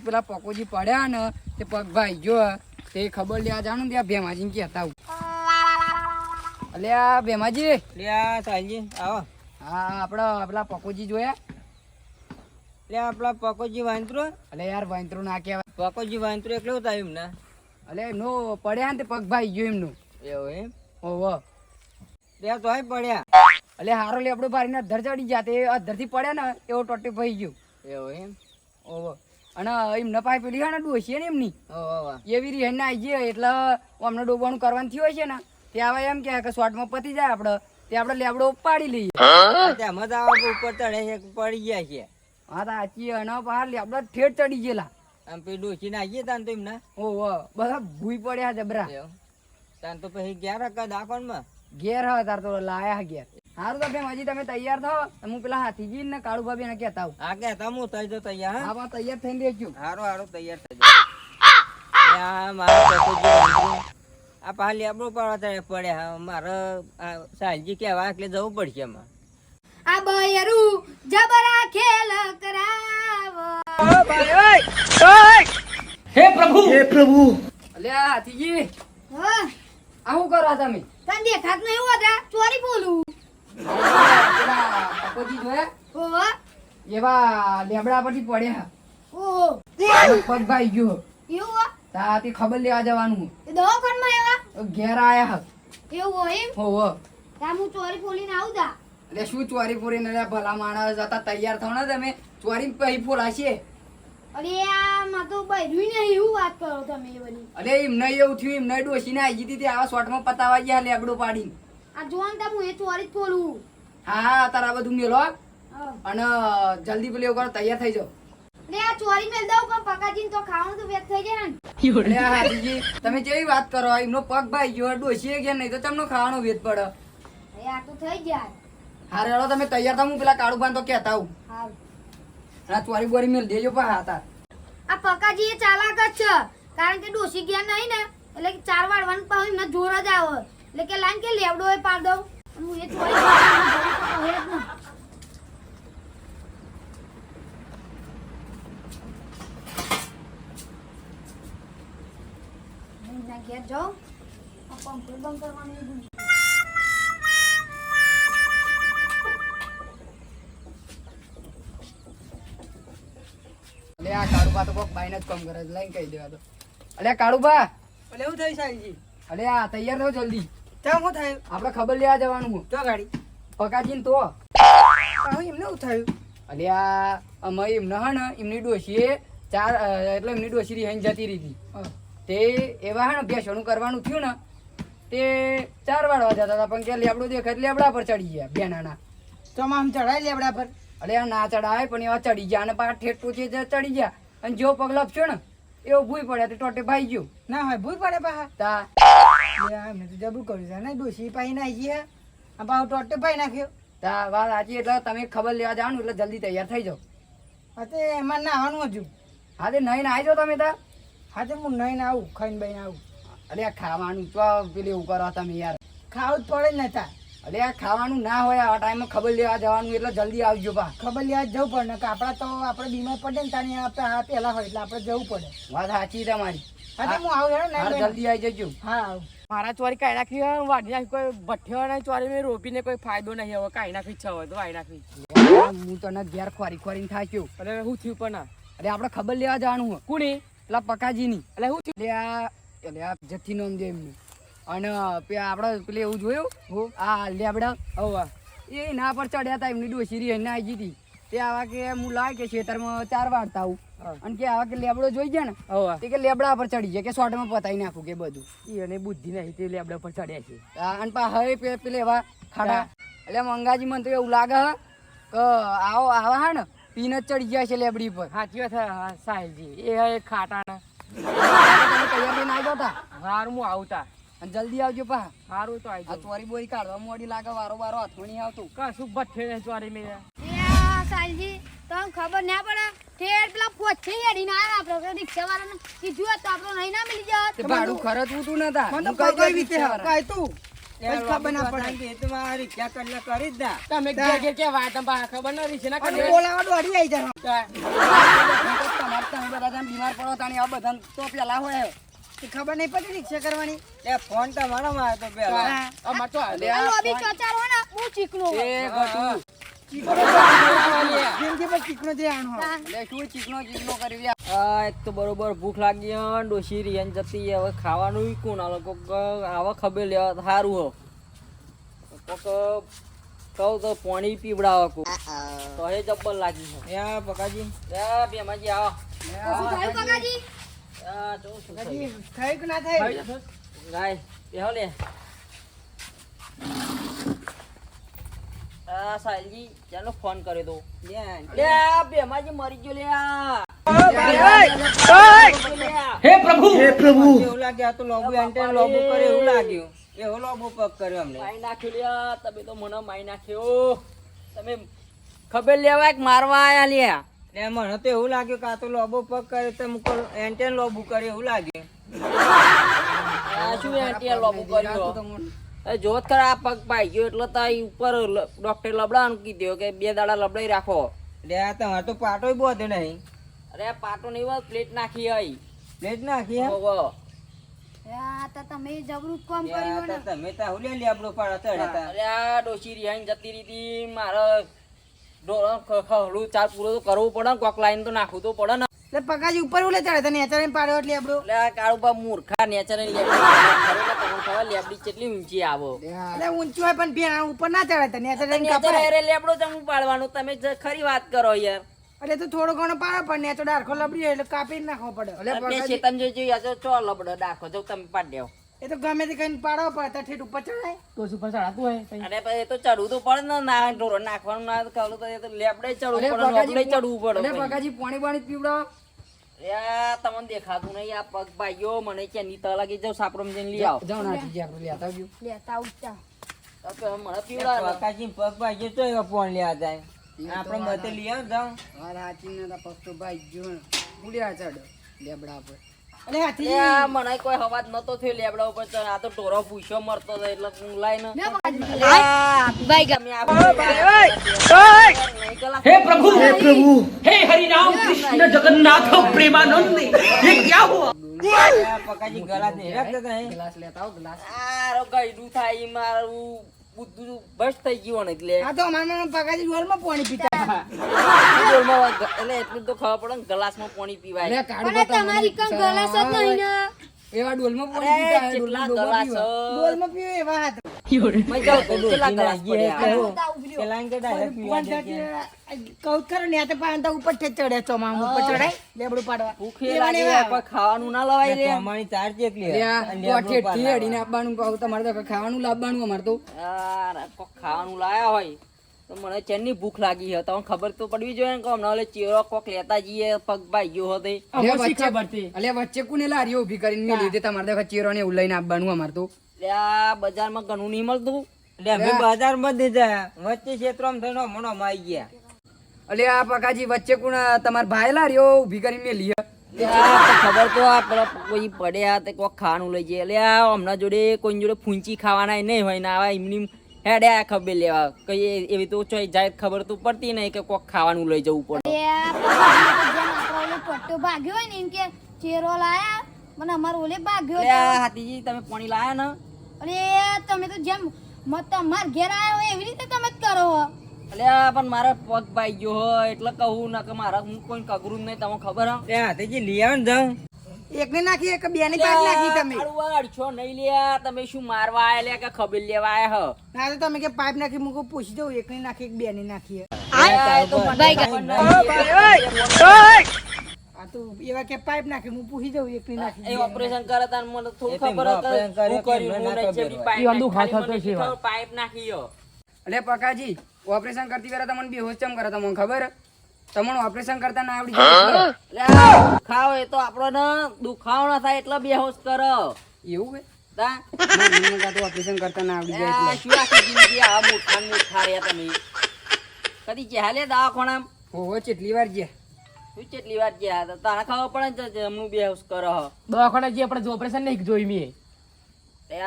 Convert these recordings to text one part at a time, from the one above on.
પેલા પકોજી પડ્યા ને તે પગ ભાઈ જો તે ખબર લેવા જાણું ત્યાં ભેમાજી કહેતા અલ્યા ભેમાજી લ્યા સાહેબજી આવો. હા આપડા પેલા પકોજી જોયા લ્યા આપણા પકોજી વાંતરો. અલે યાર વાંતરો ના કહેવાય પકોજી વાંતરો એકલો થાય એમને. અલે એમનો પડ્યા ને તે પગ ભાઈ ગયો એમનું. એવું એમ? ઓહો લ્યા તોય પડ્યા. અલે હારો લેબડો બારીને અધર ચડી ગયા તે અધરથી પડ્યા ને એવો ટોટી ભાઈ ગયો. એવું એમ? ઓહો અને એમને પાસે પેલી હા ને ડોસી ને એમની ઓહો એવી રીતે ના આવી જાય એટલે અમને ડોબાનું કરવાનું થયું હોય છે ને તે આવે એમ કે શોર્ટમાં પતી જાય આપણે તે આપણે લેબડો પાડી લઈએ. તેમાં તો આવા ઉપર ચડે છે પડી ગયા છે. હા તો સાચી અને બહાર લેબડા ઠેઠ ચડી ગયેલા. આમ પેલી ડોસી નાખીએ તાન તો એમને. ઓહો બધા ભૂઈ પડ્યા જબરા. તાન તો પછી ગયા રકા દાખોનમાં ઘેર હા તાર તો લાયા ઘેર. હારું તો બેન હજી તમે તૈયાર થાવ હું પેલા હાથીજી ને કાળુ ભાભી ને કહેતા આવું. હા કે તમે થઈ જો તૈયાર. હા બા તૈયાર થઈને રહેજો. હારું હારું તૈયાર થઈ જાય. મારા પકોજી વાંતરો આ પા લેબડો પાડવા પડ્યા. મારે સાહેબજી કહેવા એટલે જવું પડશે એમાં. આ બયરું જબરા ખેલ કરાવો. હે પ્રભુ અલ્યા હાથીજી હા આવું કરો તમે તને દેખાત નહીં હોતા ચોરી બોલું. પેલા પકોજી જોયા ઓહો એવા લેબડા પરથી પડ્યા ઓહો પગ ભાઈ ગયો. એવું તાથી ખબર લેવા જવાનું એ દવાખાનામાં આવ્યા ઘેર આયા એવું હોય એમ? હોવો ત્યાં હું ચોરી બોલીને આવું તા. એટલે શું ચોરી ફોરી ને ભલા માણસ હતા તૈયાર થો ને તમે ચોરી પહી ફોલાશે. અરે આ માં તો બૈરું નહીં એવું વાત કરો તમે એ બધી. અરે એમને એવું થયું એમને ડોસીને આવી હતી આવા શોર્ટમાં પતાવા ગયા લેબડો પાડી. આ જોન તા હું એ ચોરી જ બોલું. હા તારા બધું મેલો હા. અને જલ્દી પેલી એવું કરો તૈયાર થઈ જાઓ. અરે આ ચોરી મેલ દઉં પણ પકાજીને તો ખાવાનું તો વેત થઈ જાય ને. અરે હા હાજીજી તમે કેવી વાત કરો એમનો પગ ભાઈ ગયો ડોસીએ ગયા નહીં તો તમને ખાવાનો વેત પડે. અરે આ તો થઈ જાય. હારે હેડો તમે તૈયાર થાવ હું પેલા કાળુ ભાન તો કહેતા આવું. હારું. આ ચોરી બોરી મેલ દેજો પા હાતા. આ પકાજી એ ચાલાક જ છે કારણ કે ડોસી ગયા નહીં ને એટલે કે ચાર વાળવાનું પાવ એમને જોર જ આવે એટલે કે લાઈન કે લેવડો એ પાડ દઉં અને હું એ ચોરી બોલું જ ને. એમના ઘેર જાઓ આ પંપ બંધ કરવાનું એ ભૂલી. અલે આ કાળુબા તો કોક બાઈને જ કામ કરે છે લઈને કહી દેવા તો. અલે કાળુબા એટલે એવું થયું સાહેબજી? અલે આ તૈયાર થો જલ્દી ત્યાં શું થયું? આપણે ખબર લેવા જવાનું હું તો ગાડી પકાજીને તો. એમને એવું થયું? અલે આ અમે એમને હે ને એમની ડોશીએ ચાર એટલે એમની ડોશી રહી જતી રહી હતી તે એવા હે ને ભેસવાનું કરવાનું થયું ને તે 4 વાળવા જતા હતા પણ કે લેબડો દેખાય લેબડા પર ચડી ગયા બે નાના. તમામ ચડાય લેબડા પર. અલે આ ના ચડાય પણ એવા ચડી ગયા અને પાછા ઠેઠ ટોચે ચડી ગયા અને જો પગ લપસ્યો ને એવો ભૂઈ પડ્યા તે ટોટે ભાઈ ગયો. ના હોય ભૂઈ પડે પાહા. તા મેં તો જબરું કર્યું છે ને ડોસી પાઈ નાખી હે આ પાછું ટોટે પાઈ નાખ્યો. તા વાત સાચી એટલે તમે ખબર લેવા જવાનું એટલે જલ્દી તૈયાર થઈ જાઓ. હા તે એમાં નાવાનું હજુ. હા તે નહીં આવી જાઓ તમે તા. હા તે હું નહીં આવું ખાઈને બહીને આવું. અરે આ ખાવાનું તો પેલી એવું કરો તમે યાર. ખાવું જ પડે ને તા. અરે આ ખાવાનું ના હોય આ ટાઈમમાં ખબર લેવા જવાનું એટલે જલ્દી આવજો બા. ખબર લેવા જવું પડે ને કે આપણા તો આપણે બીમાર પડે ને તાની આપણે આ પહેલા હોય એટલે આપણે જવું પડે. વાત સાચી તમારી. હા તો હું આવું હેડો હા, ને જલ્દી આવી જજો. હા આવું. મારા ચોરી કાઢી નાખી વાઢી નાખી કોઈ ભઠ્ઠો નહીં ચોરી મેં રોપીને કોઈ ફાયદો નહીં હવે કાઢી નાખી છે હવે તો વાઢી નાખી. હું તને ઘેર ખોરી ખોરીને થાક્યો. અરે શું થયું પણ આ? અરે આપણે ખબર લેવા જવાનું હોય કોની પેલા પકાજીની. એટલે શું થયું? એટલે આ જથ્થી નામ દે એમનું અને આપણે પેલે એવું જોયું આ લેબડા હવે એ ના પર ચડ્યા હતા એમની ડોસી એને આવી હતી તે આવા કે હું લાય કે ખેતરમાં 4 વાળતા આવું અને કે આવા કે લેબડો જોઈ ગયા ને હવે તે કે લેબડા પર ચડી જાય કે શોર્ટમાં પતાવી નાખું કે બધું. એને બુદ્ધિ નહીં તે લેબડા પર ચડ્યા છે. અને પા હવે પેલે એવા ખાડા એટલે મંગાજી મને તો એવું લાગે હે કે આવા હા ને પીન જ ચડી ગયા છે લેબડી પર. સાચી વાત સાહેબજી એ ખાટાના તમે તૈયાર થઈને આવી જતા હારું હું આવતા અને જલ્દી આવજો પા. હારું તો આવી આ ચોરી બોરી કાઢવા મોડી લાગે વારો વારો હાથમાં નહીં આવતું. કશું ભઠ્ઠે નહીં ચોરી મેં એ આ સાલજી તમને ખબર ના પડે ઠેર પેલા પોચી હેડીને આવ્યા આપણે રિક્ષા વાળાને કીધું હોત તો આપણે નહીં ના મળી જાત. તે ભાડું ખરચવું તું નતા મને હું તો કઈ કઈ રીતે રીતે કાઈ તું યાર, કઈ ખબર ના બાપુ પડે એ તો મારી ક્યાં કલ્લા કરી જ દા. તમે ઘેર કેવા તમે ખબર નથી છે ના અને બોલાવા દોડી આવી જાય. તમારે તમે બધા તમે બીમાર પડો તાણી આ બધા તો પેલા હોય ખબર નહીં પડી રિક્ષા કરવાની. લે ફોન તમારો માં તો પેલા હા. અમાર તો હાલે. આ લોબી ચોચારો ને બહુ ચીકણો હોય. એ ગટુ જેમ કે ચીકણો જે આણો. લે શું ચીકણો કરી રહ્યા આ એક તો બરોબર ભૂખ લાગી હે, ડોશી રિયન જતી હે. હવે ખાવાનું ય કોણ આલો કોક આવા ખબર લેવા સારું હો. કોક કહું તો પાણી પીવડાવો કોક તો હે જબ્બર લાગી છે. યા પકાજી યા બેમાજી આવો. શું થયું કાકાજી? યા જો શું થયું? થાય કે ના થાય? ગાય બેહો લે. આ સાલજી ચાલો ફોન કર્યો તો લે આ બેમાજી મરી ગયો લે આ. હે પ્રભુ એવું લાગે આ તો લોબુ એન્ટેન લોબુ કરે એવું લાગ્યું. એવો લોબુ પગ કર્યો અમને. માઈ નાખ્યો લ્યા તમે તો મને માઈ નાખ્યો. તમે ખબર લેવા કે મારવા આયા લ્યા. લે મને તો એવું લાગ્યું કે આ તો લોબો પગ કરે તમે એન્ટેન લોબુ કરે એવું લાગ્યું. આ શું એન્ટેન લોબુ કર્યું? એ જોત ખરા આ પગ પાઈ ગયો એટલે તો આ ઉપર ડોક્ટર લબડાનું કીધું કે 2 દાડા લબડાઈ રાખો. લે આ તમારે તો પાટોય બોધે નહીં. અરે પાટો નહીં હોય પ્લેટ નાખી હઈ. પ્લેટ નાખી હે? ઓહો. આ તો તમે જબરું જ કામ કર્યું ને. તમે તો હુલે લેબડો પાડો તડતા. અરે આ ડોશી રિયાઈ જતી રીતી મારે ડોળો ખહડું ચાર પૂરો તો કરવું પડે ને કોક લાઈન તો નાખવું તો પડે ને. એટલે પગાજી ઉપર ઉલે ચડે તને નેચર પાડ્યો એટલે આપણો. એટલે આ કાળુબા મૂર્ખા નેચર લેબડી લેબડી કેટલી ઊંચી આવો. એટલે ઊંચું હોય પણ બેન ઉપર ના ચડે તને નેચર નેચર અરે લેબડો જમું પાડવાનું તમે ખરી વાત કરો યાર. એટલે તું થોડો ઘણો પાડો પણ નેચર ડારખો લબડી એટલે કાપી નાખવો પડે. એટલે ચેતન જોઈ ચો લબડો દાખો જો તમે પાડ દેવો. એ તો ગમે તે કઈ પાડો પડે ઠેઠ ઉપર ચડાય. તો સુપર ચડાતું હોય તઈ. અરે પણ એ તો ચડવું તો પડે ને ના ઢોરો નાખવાનું ના કરું તો એ તો લેબડે ચડવું પડે લેબડે ચડવું અલે પડે. પકાજી પાણી પાણી પીવડાવો યા તમને દેખાતું નહીં આ પગ ભાઈઓ મને કે નીતા લાગી જાવ સાપરમ જઈને લઈ આવો. જાઓ નાખી ગયા આપણે લેતા આવજો લેતા ઉઠતા. તો મને પીવડા કાકાજી પગ ભાઈઓ તો એવા ફોન લેવા જાય આપણે મતે લઈ આવ જાવ. મારા હાચીને તો પગ તો ભાઈ ગયો ને ઉડ્યા ચડ લેબડા પર એટલે હાથી યા મને કોઈ અવાજ નતો થયો લેબડા ઉપર ચડ. આ તો ઢોરો પૂછ્યો મરતો હતો એટલે હું લાઈને લે પકાજી. ભાઈ ગમે हे प्रभु हे हरि राम कृष्ण जगन्नाथ प्रेमानंद ये क्या हुआ પકાજી ગલાસ નહીં રાખતા તા હે. ગ્લાસ લેતા આવો ગ્લાસ આ રો ગઈડું થાય ઈ મારું બુદ્ધું બસ થઈ ગયું ને એટલે આ તો અમારા પગાજી ડોલમાં પાણી પીતા. એટલે એટલું તો ખબર પડે ને ગ્લાસમાં પાણી પીવાય. અલે કાઢો પણ તમારી કણ ગલાસ જ નહીં ને. એવા ડોલમાં અરે પાણી પીતા કેટલા ડોલમાં ગ્લાસ પીવા. ડોલમાં પીવે એવા હાથ. મેં જાઉં તો કેટલા ગ્લાસ પડ્યા. લેતા ઉભર્યો. પેલા કે ડાયરેક્ટ પીવા દે કે. કહું જ ખરો ને આ તો પાણી તો ઉપર ઠેઠ ચડે ચોમામ ઉપર ચડાય લેબડું પાડવા. ભૂખે લાગી હોય પણ ખાવાનું ના લવાય રે. અમારી ચાર જેટલી અલે આ ગોઠેથી હેડીને આપવાનું કહું તમારે તો ખાવાનું લાવવાનું અમારે તો કોક ખાવાનું લાયા હોય તો મને ચેનની ભૂખ લાગી છે તમને ખબર તો પડવી જોઈએ ને કે હમણાં ઓલે ચેરો કોક લેતા જઈએ પગ ભાઈ ગયો હતો. અલે અમને શી ખબર હતી? અલે વચ્ચે કોને લારીઓ ઊભી કરીને મેં લીધે તમારે તો ચીરો ને એવું લઈને આપવાનું અમારે તો એટલે આ બજારમાં ઘણું નહીં મળતું. એટલે અમે બજારમાં દીધા વચ્ચે ક્ષેત્રમાં થઈને મનો આવી ગયા. અલે આ પકાજી વચ્ચે કોણ તમારા ભાઈ લારીઓ ઊભી કરીને મેં લીએ ખબર તો આ પેલા કોઈ પડ્યા તે કોક ખાવાનું લઈ જાય. એટલે આ હમણાં જોડે કોઈ જોડે ફૂંચી ખાવાના નહીં હોય ને આવા એમની હેડ્યા ખબર લેવા કઈ એવી તો ચોઈ જાય ખબર તો પડતી નહીં કે કોક ખાવાનું લઈ જવું પડે. એ આ પકાજી તો જેમ આપણો ઓલો પટ્ટો ભાગ્યો હોય ને એમ કે ચેરો લાયા મને અમારો ઓલે ભાગ્યો એટલે આ હતો. હાથીજી તમે પાણી લાયા ને અરે તમે તો જેમ તમાર ઘેર આયા હોય એવી રીતે તમે જ કરો હો. એટલે આ પણ મારા પગ ભાઈ ગયો હોય એટલે કહું ના કે મારા હું કોઈ કગરું જ નહીં તમને ખબર હે. હાથીજી લઈ આવ ને જાઉં. એકને નાખી એક બેની પાક નાખી તમે. અડછો નહીં લ્યા તમે શું મારવા આયા કે ખબર લેવા આયા હ. ના તો તમે કે પાઇપ નાખી મૂકો પૂછી દઉં એકને નાખી એક બેની નાખી. આ તો એવા કે પાઇપ નાખી હું પૂછી દઉં એકની નાખી. એ ઓપરેશન કરે તાર મને થોડું ખબર હતી હું કર્યું હું નહીં ચેવી પાઇપ ઈ અંધું ખાતો હતો નાખી. છે વાત. પાઇપ નાખી યો. અલે પકાજી ઓપરેશન કરતી વેરા તમને બેહોશ ચમ કરે તમને ખબર તમને ઓપરેશન કરતા ના આવડી જાય એટલે આ ખાવ એ તો આપણો ને દુખાવો ના થાય એટલે બેહોશ કરો. એવું હે તા મને કાં ઓપરેશન કરતા ના આવડી જાય આ એટલે શું આખી જિંદગી આ મૂઠા ને મૂઠા રહ્યા તમે. કદી ચાલે દવાખાનામાં ઓહો કેટલી વાર ગયા તું કેટલી વાર ગયા હતા તારા ખબર પડે ને જમનું બેહોશ કરો હ. દવાખાના જે આપણે ઓપરેશન નહીં જોઈ મી.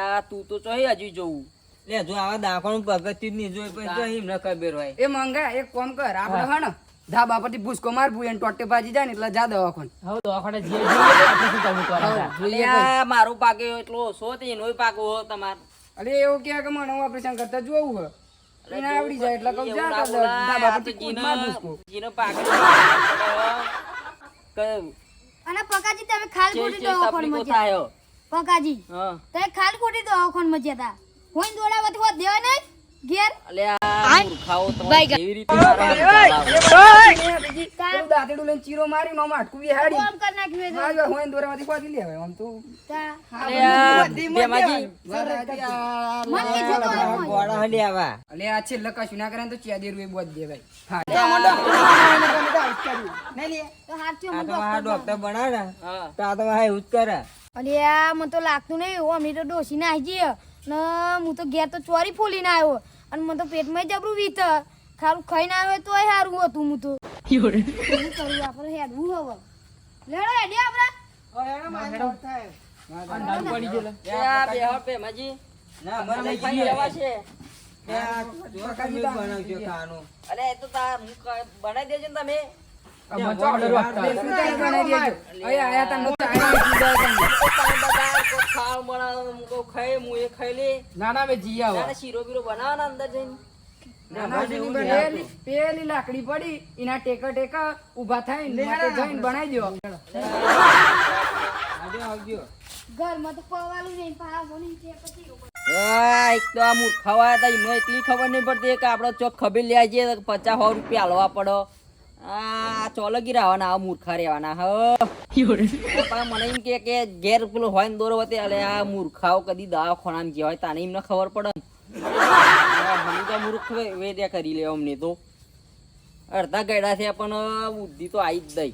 આ તું તો ચોહી હજુ જોવું લે જો આવા દાખવાનું પગથિયું જ નહીં જોઈ પછી તો એમ ન ખબર હોય. એ મંગા એક કામ કર આપણે હા ને ધાબા પરથી ભૂસકો મારવું એને ટોટે ભાજી જાય ને એટલે જા દવાખાને. હવે દવાખાને જે જોઈએ તે આપણે શું કરવું પડે? જોઈએ અલે આ મારું પાક્યો એટલો ઓછો તે એનોય પાકો હો તમાર અરે એવું કે મને ઓપરેશન કરતા જોવું હે એને આવડી જાય એટલે કહું જા એવું ના બોલાય. ધાબા આ તો પરથી કૂદ જીનો માર ભૂસકો. જીનો પાક્યો અને પકાજી તમે ખાલી ખોટી તકલીફો દવાખાનામાં ગયા થાય પકાજી હા તમે ખાલી ખોટી દવાખાનામાં ગયા તા હોય દોડાવતી હોત દેવાય નહીં ઘેર અલે આ મૂર્ખાઓ તમારે કેવી રીતે મારા હાથ પેલું દાંતેડું લઈને ચીરો મારીને આમ હાડકું બેહાડી કોમ કરી નાખ્યું એ તો. માર્યો હોય ને દોરામાંથી ખોદી લેવાય આમ તો તા. અલે આ બેમાજી મન કીધું તો એમ હોય. ગોળા હલી આવા અલે આ છેલ્લે કશું ના કરે ને તો ચેદેરું એ બોધ દેવાય હા તો હાચું આ મને તો આ ડોક્ટર ડોક્ટર બનાવે ને હા. તો આ તો આ એવું જ કરે અરે આ મને તો લાગતું નહીં અમને તો ડોસી ના આવી જઈએ ને હું તો ઘેર તો ચોરી ફોલીને આવ્યો અને મને તો પેટમાં જબરું વીત ખારું ખાઈને આવ્યો તોય સારું હતું હું તો શું કરવું આપણે હેડવું હવે લેડો હેડી આપણે અંધારું પડી ગયેલું. એ આ બેહો બેમાજી ના મને લઈ ખાઈ જવા છે બનાવજો ખાવાનું અલે એ તો તા હું બનાવી દેજો ને તમે આમાં ચો order આપતા. બેસું ત્યાં બનાવી દેજો અહીંયા આયા તા નહોતા આયા કીધા હતા. ખાવ બનાવો મુકો ખાઈ હું એ ખાઈ લે ના ના મેં જી આવો. તારે શીરો બીરો બનાવવાના અંદર જઈને નાનાજીની પેલી લાકડી પડી એના ટેકા ટેકા ઊભા થઈને માટે જઈને બનાવી દો આવજો ઘરમાં તો પવાલું નહીં પાવા નહીં છે પછી એક તો આ મૂર્ખાવા હતા એમને એટલી ખબર નહીં પડતી કે આપણે ચોક ખબર લે છે 50-100 રૂપિયા હાલવા પડો આ ચોલગી રહેવાના આ મૂર્ખા રહેવાના હ પણ મને એમ કે ઘેર પેલું હોય ને દોરો વતે અલે આ મૂર્ખાઓ કદી દવાખાનામાં ગયા હોય તાને એમને ખબર પડે ને હું તો મૂર્ખ વેદ્યા કરી લે અમને તો અડધા ગયડા થયા પણ બુદ્ધિ તો આવી જ દઈ